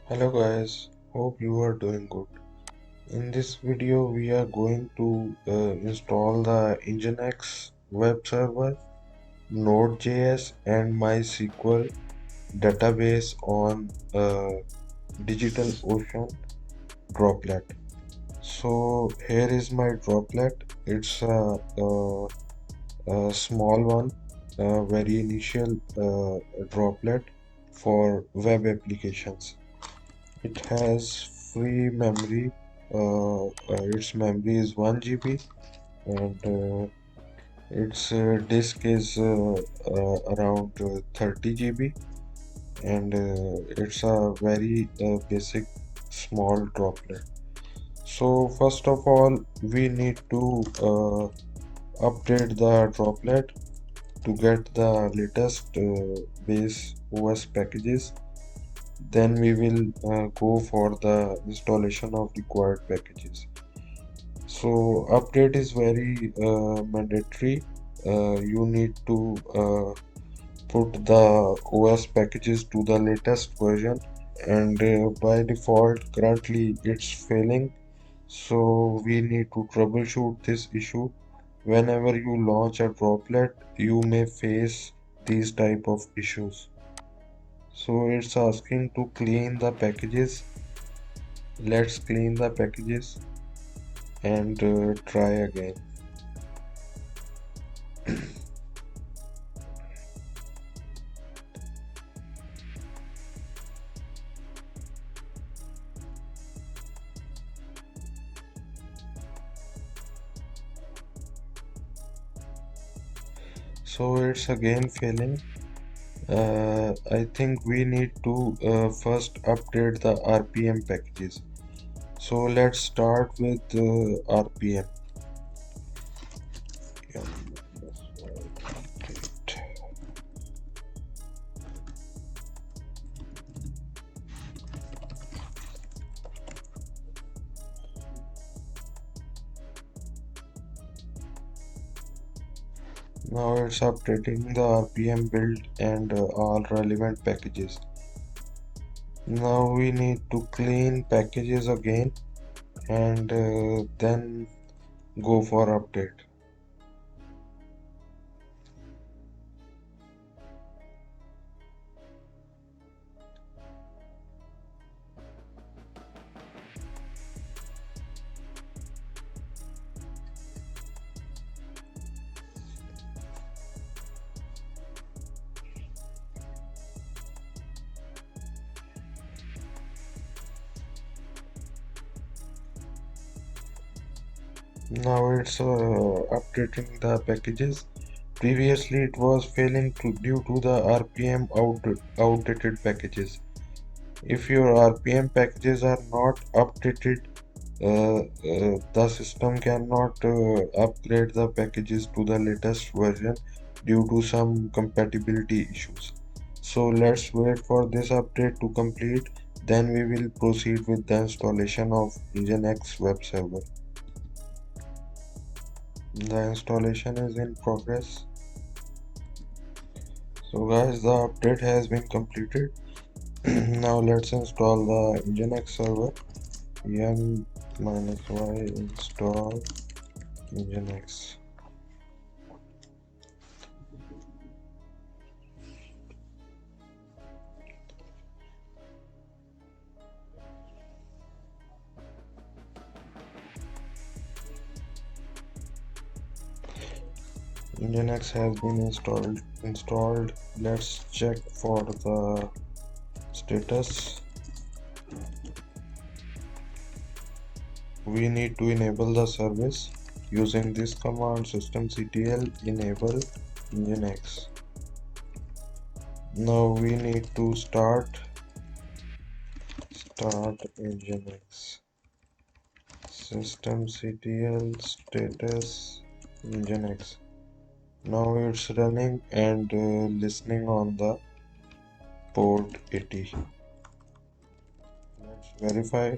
Hello guys, hope you are doing good. In this video we are going to install the Nginx web server, Node.js and MySQL database on Digital Ocean Droplet. So here is my droplet. It's a small one, a very initial droplet for web applications. It has free memory. Its memory is 1 GB and its disk is around 30 GB, and it's a very basic small droplet. So first of all, we need to update the droplet to get the latest base OS packages. Then we will go for the installation of required packages. So update is very mandatory. You need to put the OS packages to the latest version, and by default currently it's failing. So we need to troubleshoot this issue. Whenever you launch a droplet, you may face these type of issues. So it's asking to clean the packages. Let's clean the packages and try again. So it's again failing. I think we need to first update the RPM packages. So let's start with RPM. Yeah, that's right. Now it's updating the RPM build and all relevant packages. Now we need to clean packages again and then go for update. Now it's updating the packages. Previously it was failing due to the RPM outdated packages. If your RPM packages are not updated, the system cannot upgrade the packages to the latest version due to some compatibility issues. So let's wait for this update to complete, then we will proceed with the installation of Nginx web server. The installation is in progress. So guys, the update has been completed. Now let's install the Nginx server. yum-y install Nginx. Nginx has been installed. Let's check for the status. We need to enable the service using this command systemctl enable Nginx. Now we need to start Nginx. Systemctl status Nginx. Now it's running and listening on the port 80. Let's verify.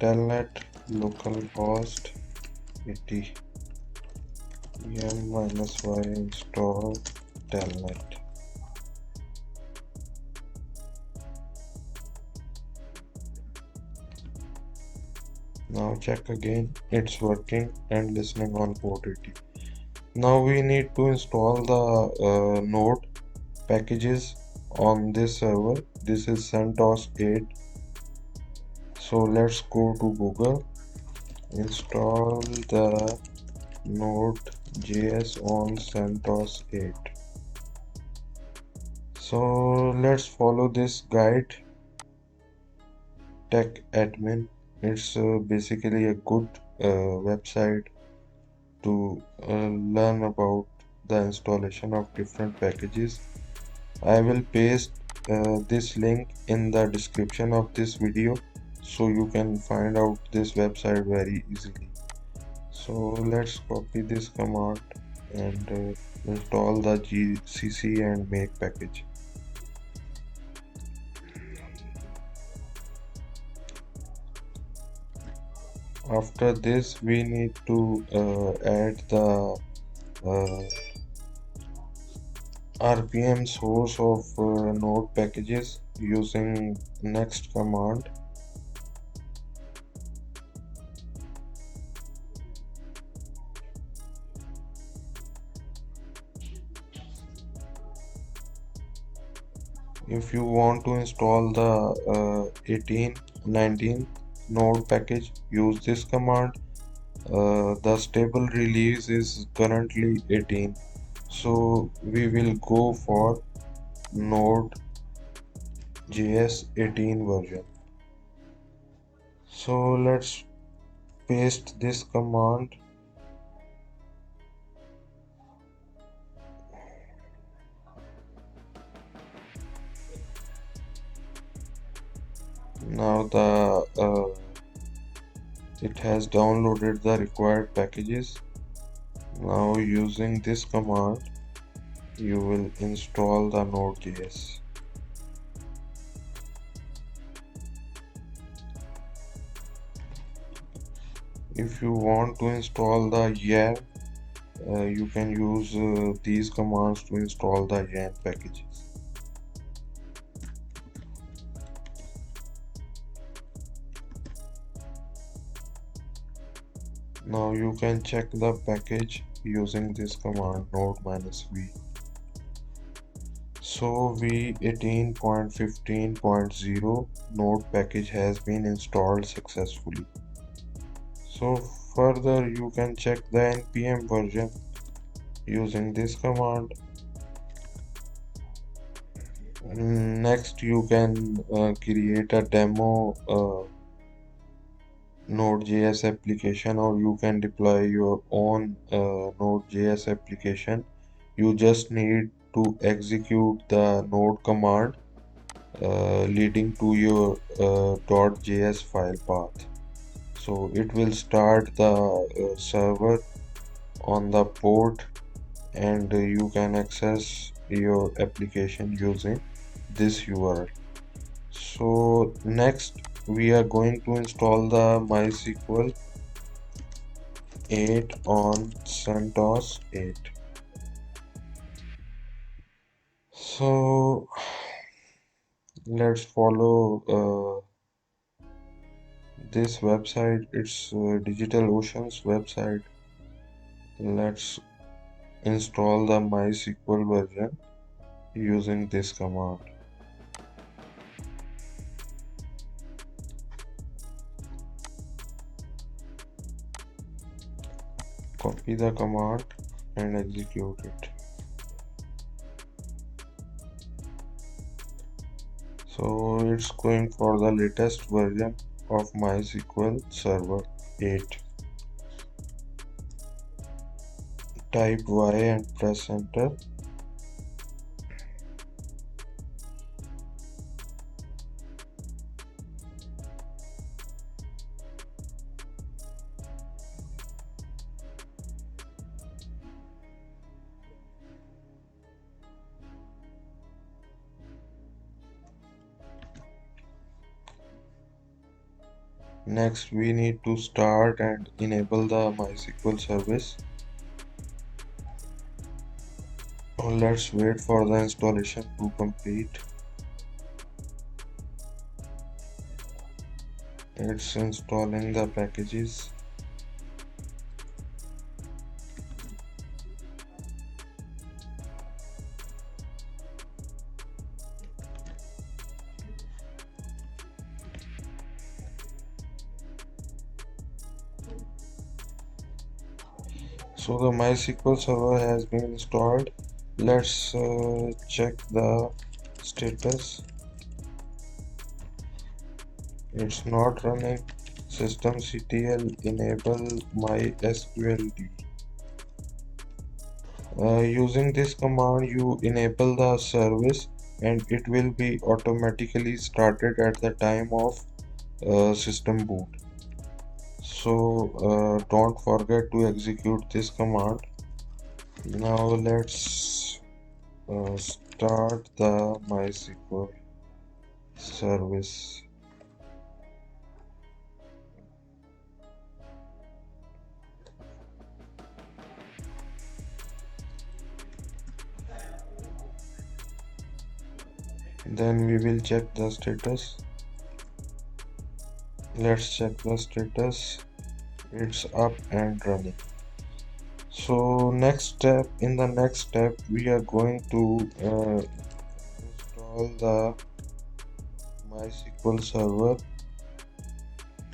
Telnet localhost 80 yum-y install telnet. Now check again, it's working and listening on port 80. Now we need to install the node packages on this server. This is Centos8. So let's go to Google, install the Node.js on Centos8. So let's follow this guide. Tech admin, it's basically a good website to learn about the installation of different packages. I will paste this link in the description of this video so you can find out this website very easily. So let's copy this command and install the gcc and make package. After this we need to add the RPM source of node packages using next command. If you want to install the 18, 19 node package, use this command. The stable release is currently 18, so we will go for Node.js 18 version. So let's paste this command. Now it has downloaded the required packages. Now using this command you will install the Node.js. If you want to install the yarn, you can use these commands to install the yarn packages. Now you can check the package using this command node-v. So v18.15.0 node package has been installed successfully. So further you can check the npm version using this command. Next you can create a demo Node.js application, or you can deploy your own Node.js application. You just need to execute the node command leading to your .js file path. So it will start the server on the port, and you can access your application using this URL. So next we are going to install the MySQL 8 on Centos 8. So let's follow this website. It's Digital Ocean's website. Let's install the MySQL version using this command. Copy the command and execute it. So it's going for the latest version of MySQL Server 8. Type Y and press enter. Next we need to start and enable the MySQL service. Let's wait for the installation to complete. It's installing the packages. So the MySQL server has been installed. Let's check the status. It's not running. Systemctl enable MySQL. Using this command, you enable the service and it will be automatically started at the time of system boot. So don't forget to execute this command. Now let's start the MySQL service. Then we will check the status. Let's check the status. It's up and running. So in the next step we are going to install the MySQL server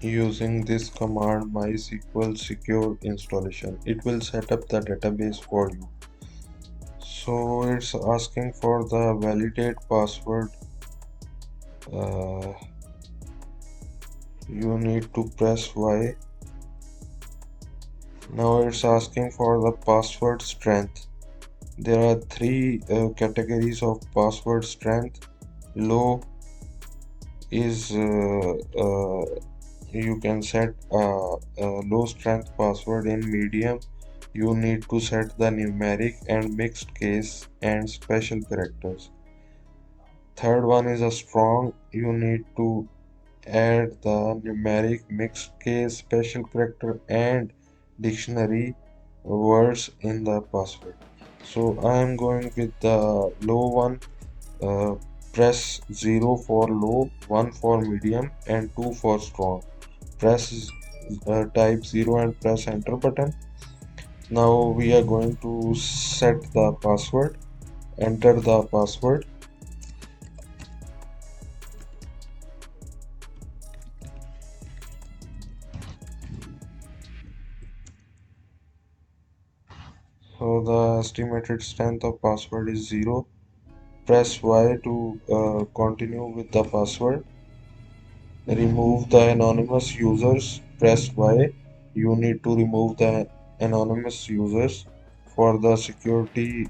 using this command MySQL secure installation. It will set up the database for you. So it's asking for the validate password. You need to press Y. Now it's asking for the password strength. There are three categories of password strength. Low is you can set a low strength password. In medium you need to set the numeric and mixed case and special characters. Third one is a strong. You need to add the numeric, mixed case, special character and dictionary words in the password. So I am going with the low one. Press 0 for low, 1 for medium and 2 for strong. Press type 0 and press enter button. Now we are going to set the password. Enter the password. So the estimated strength of password is 0. Press Y to continue with the password. Remove the anonymous users. Press Y. You need to remove the anonymous users for the security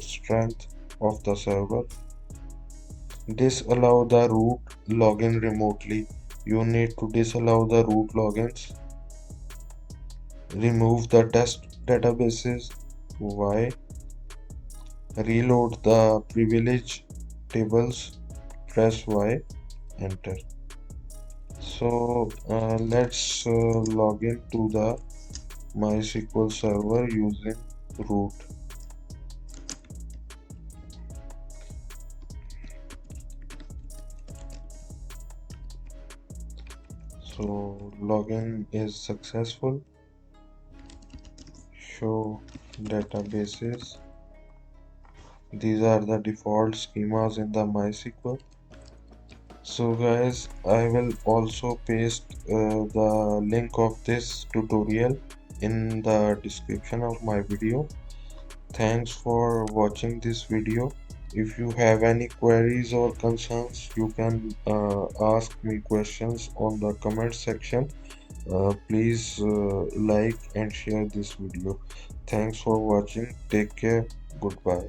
strength of the server. Disallow the root login remotely. You need to disallow the root logins. Remove the test databases. Y. Reload the privilege tables. Press Y. Enter. So let's log in to the MySQL server using root. So login is successful. Show databases. These are the default schemas in the MySQL. So guys, I will also paste the link of this tutorial in the description of my video. Thanks for watching this video. If you have any queries or concerns, you can ask me questions on the comment section. Please like and share this video. Thanks for watching. Take care. Goodbye.